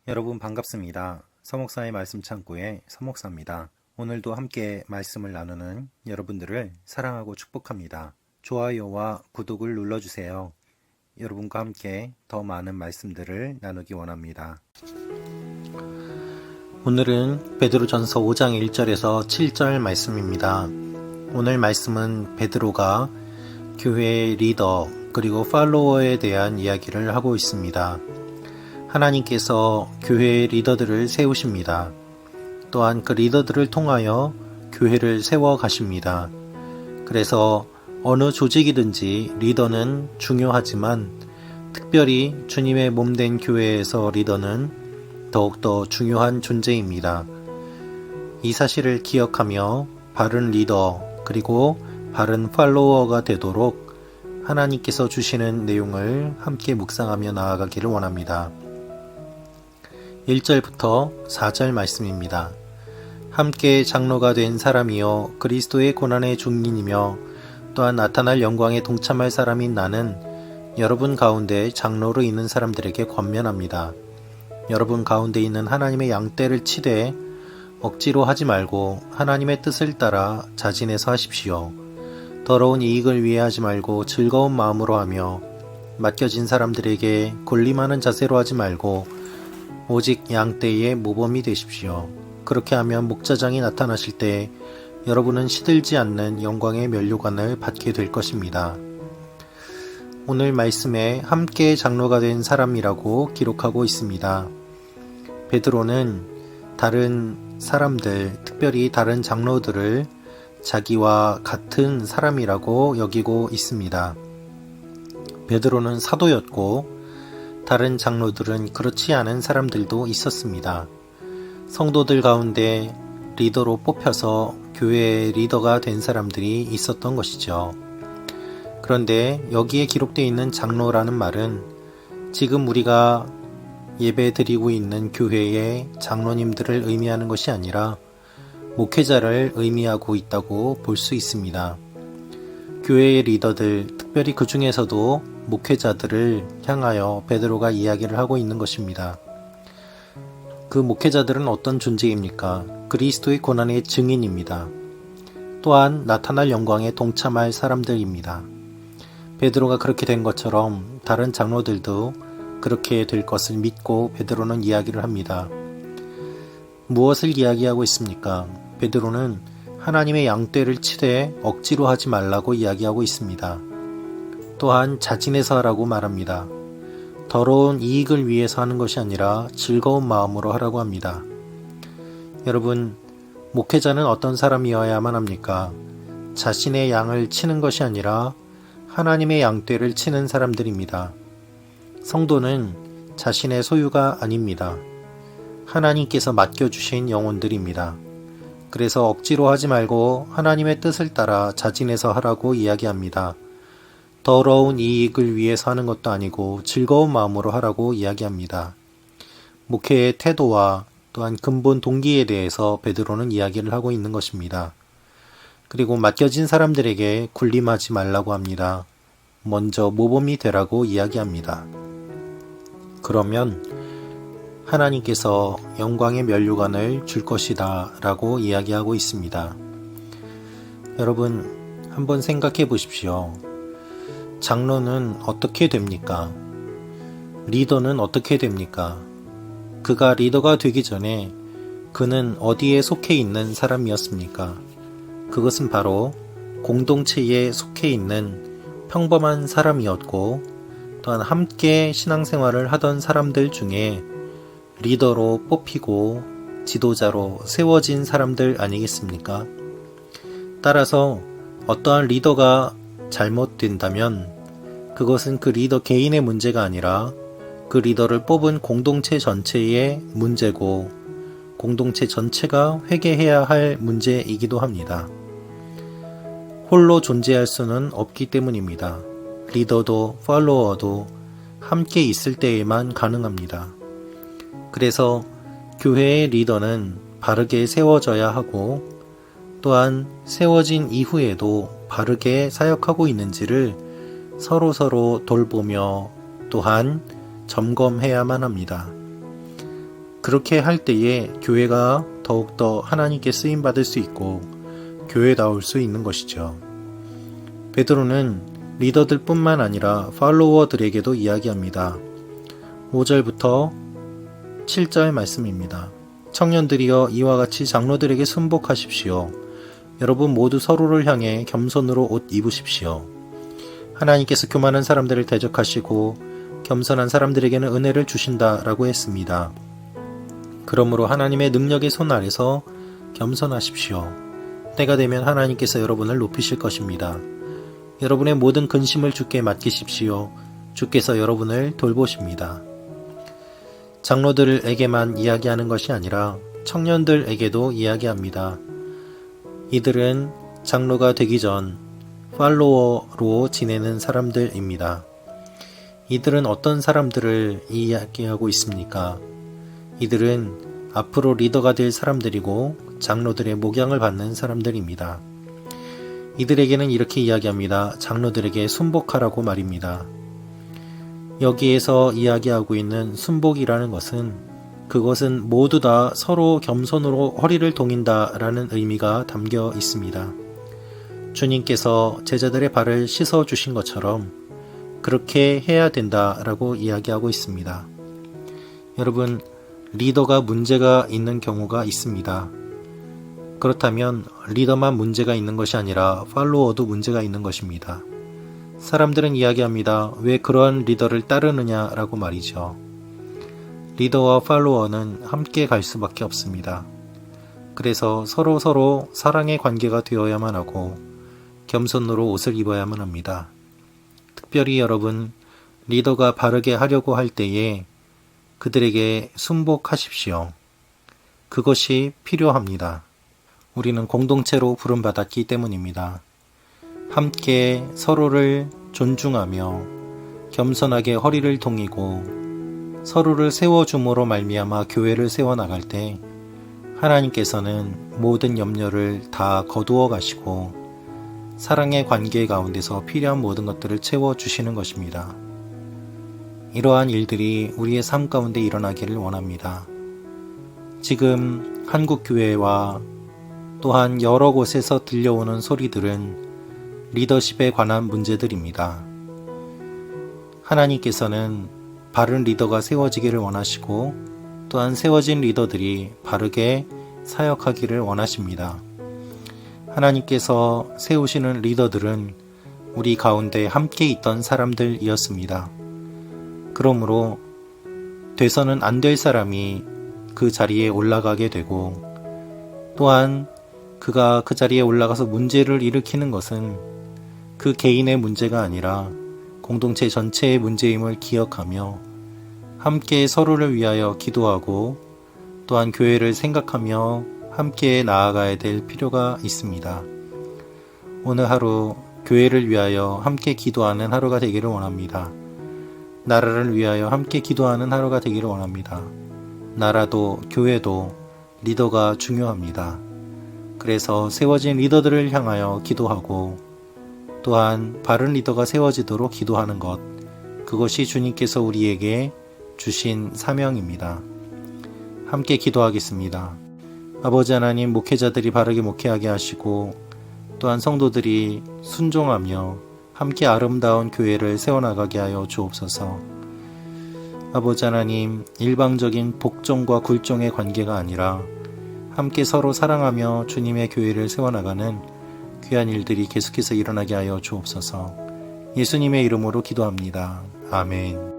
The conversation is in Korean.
여러분 반갑습니다. 서목사의 말씀 창고의 서목사입니다. 오늘도 함께 말씀을 나누는 여러분들을 사랑하고 축복합니다. 좋아요와 구독을 눌러주세요. 여러분과 함께 더 많은 말씀들을 나누기 원합니다. 오늘은 베드로전서 5장 1절에서 7절 말씀입니다. 오늘 말씀은 베드로가 교회의 리더 그리고 팔로워에 대한 이야기를 하고 있습니다. 하나님께서 교회의 리더들을 세우십니다. 또한 그 리더들을 통하여 교회를 세워 가십니다. 그래서 어느 조직이든지 리더는 중요하지만 특별히 주님의 몸된 교회에서 리더는 더욱더 중요한 존재입니다. 이 사실을 기억하며 바른 리더 그리고 바른 팔로워가 되도록 하나님께서 주시는 내용을 함께 묵상하며 나아가기를 원합니다. 1절부터 4절 말씀입니다. 함께 장로가 된 사람이요 그리스도의 고난의 중인이며 또한 나타날 영광에 동참할 사람인 나는 여러분 가운데 장로로 있는 사람들에게 권면합니다. 여러분 가운데 있는 하나님의 양떼를 치되 억지로 하지 말고 하나님의 뜻을 따라 자진해서 하십시오. 더러운 이익을 위해 하지 말고 즐거운 마음으로 하며 맡겨진 사람들에게 군림하는 자세로 하지 말고 오직 양떼의 모범이 되십시오. 그렇게 하면 목자장이 나타나실 때 여러분은 시들지 않는 영광의 면류관을 받게 될 것입니다. 오늘 말씀에 함께 장로가 된 사람이라고 기록하고 있습니다. 베드로는 다른 사람들, 특별히 다른 장로들을 자기와 같은 사람이라고 여기고 있습니다. 베드로는 사도였고 다른 장로들은 그렇지 않은 사람들도 있었습니다. 성도들 가운데 리더로 뽑혀서 교회의 리더가 된 사람들이 있었던 것이죠. 그런데 여기에 기록되어 있는 장로라는 말은 지금 우리가 예배 드리고 있는 교회의 장로님들을 의미하는 것이 아니라 목회자를 의미하고 있다고 볼 수 있습니다. 교회의 리더들, 특별히 그 중에서도 목회자들을 향하여 베드로가 이야기를 하고 있는 것입니다. 그 목회자들은 어떤 존재입니까? 그리스도의 고난의 증인입니다. 또한 나타날 영광에 동참할 사람들입니다. 베드로가 그렇게 된 것처럼 다른 장로들도 그렇게 될 것을 믿고 베드로는 이야기를 합니다. 무엇을 이야기하고 있습니까? 베드로는 하나님의 양떼를 치되 억지로 하지 말라고 이야기하고 있습니다. 또한 자진해서 하라고 말합니다. 더러운 이익을 위해서 하는 것이 아니라 즐거운 마음으로 하라고 합니다. 여러분, 목회자는 어떤 사람이어야만 합니까? 자신의 양을 치는 것이 아니라 하나님의 양떼를 치는 사람들입니다. 성도는 자신의 소유가 아닙니다. 하나님께서 맡겨주신 영혼들입니다. 그래서 억지로 하지 말고 하나님의 뜻을 따라 자진해서 하라고 이야기합니다. 더러운 이익을 위해서 하는 것도 아니고 즐거운 마음으로 하라고 이야기합니다. 목회의 태도와 또한 근본 동기에 대해서 베드로는 이야기를 하고 있는 것입니다. 그리고 맡겨진 사람들에게 군림하지 말라고 합니다. 먼저 모범이 되라고 이야기합니다. 그러면 하나님께서 영광의 면류관을 줄 것이다 라고 이야기하고 있습니다. 여러분, 한번 생각해 보십시오. 장로는 어떻게 됩니까? 리더는 어떻게 됩니까? 그가 리더가 되기 전에 그는 어디에 속해 있는 사람이었습니까? 그것은 바로 공동체에 속해 있는 평범한 사람이었고 또한 함께 신앙생활을 하던 사람들 중에 리더로 뽑히고 지도자로 세워진 사람들 아니겠습니까? 따라서 어떠한 리더가 잘못된다면 그것은 그 리더 개인의 문제가 아니라 그 리더를 뽑은 공동체 전체의 문제고 공동체 전체가 회개해야 할 문제이기도 합니다. 홀로 존재할 수는 없기 때문입니다. 리더도 팔로워도 함께 있을 때에만 가능합니다. 그래서 교회의 리더는 바르게 세워져야 하고 또한 세워진 이후에도 바르게 사역하고 있는지를 서로서로 돌보며 또한 점검해야만 합니다. 그렇게 할 때에 교회가 더욱더 하나님께 쓰임받을 수 있고 교회다울 수 있는 것이죠. 베드로는 리더들 뿐만 아니라 팔로워들에게도 이야기합니다. 5절부터 7절 말씀입니다. 청년들이여 이와 같이 장로들에게 순복하십시오. 여러분 모두 서로를 향해 겸손으로 옷 입으십시오. 하나님께서 교만한 사람들을 대적하시고 겸손한 사람들에게는 은혜를 주신다라고 했습니다. 그러므로 하나님의 능력의 손 아래서 겸손하십시오. 때가 되면 하나님께서 여러분을 높이실 것입니다. 여러분의 모든 근심을 주께 맡기십시오. 주께서 여러분을 돌보십니다. 장로들에게만 이야기하는 것이 아니라 청년들에게도 이야기합니다. 이들은 장로가 되기 전 팔로워로 지내는 사람들입니다. 이들은 어떤 사람들을 이야기하고 있습니까? 이들은 앞으로 리더가 될 사람들이고 장로들의 목양을 받는 사람들입니다. 이들에게는 이렇게 이야기합니다. 장로들에게 순복하라고 말입니다. 여기에서 이야기하고 있는 순복이라는 것은 그것은 모두 다 서로 겸손으로 허리를 동인다라는 의미가 담겨 있습니다. 주님께서 제자들의 발을 씻어주신 것처럼 그렇게 해야 된다라고 이야기하고 있습니다. 여러분, 리더가 문제가 있는 경우가 있습니다. 그렇다면 리더만 문제가 있는 것이 아니라 팔로워도 문제가 있는 것입니다. 사람들은 이야기합니다. 왜 그런 리더를 따르느냐라고 말이죠. 리더와 팔로워는 함께 갈 수밖에 없습니다. 그래서 서로 사랑의 관계가 되어야만 하고 겸손으로 옷을 입어야만 합니다. 특별히 여러분, 리더가 바르게 하려고 할 때에 그들에게 순복하십시오. 그것이 필요합니다. 우리는 공동체로 부름받았기 때문입니다. 함께 서로를 존중하며 겸손하게 허리를 동이고 서로를 세워줌으로 말미암아 교회를 세워나갈 때 하나님께서는 모든 염려를 다 거두어 가시고 사랑의 관계 가운데서 필요한 모든 것들을 채워주시는 것입니다. 이러한 일들이 우리의 삶 가운데 일어나기를 원합니다. 지금 한국 교회와 또한 여러 곳에서 들려오는 소리들은 리더십에 관한 문제들입니다. 하나님께서는 바른 리더가 세워지기를 원하시고 또한 세워진 리더들이 바르게 사역하기를 원하십니다. 하나님께서 세우시는 리더들은 우리 가운데 함께 있던 사람들이었습니다. 그러므로 돼서는 안 될 사람이 그 자리에 올라가게 되고 또한 그가 그 자리에 올라가서 문제를 일으키는 것은 그 개인의 문제가 아니라 공동체 전체의 문제임을 기억하며 함께 서로를 위하여 기도하고 또한 교회를 생각하며 함께 나아가야 될 필요가 있습니다. 오늘 하루 교회를 위하여 함께 기도하는 하루가 되기를 원합니다. 나라를 위하여 함께 기도하는 하루가 되기를 원합니다. 나라도 교회도 리더가 중요합니다. 그래서 세워진 리더들을 향하여 기도하고 또한 바른 리더가 세워지도록 기도하는 것, 그것이 주님께서 우리에게 주신 사명입니다. 함께 기도하겠습니다. 아버지 하나님, 목회자들이 바르게 목회하게 하시고 또한 성도들이 순종하며 함께 아름다운 교회를 세워나가게 하여 주옵소서. 아버지 하나님, 일방적인 복종과 굴종의 관계가 아니라 함께 서로 사랑하며 주님의 교회를 세워나가는 귀한 일들이 계속해서 일어나게 하여 주옵소서. 예수님의 이름으로 기도합니다. 아멘.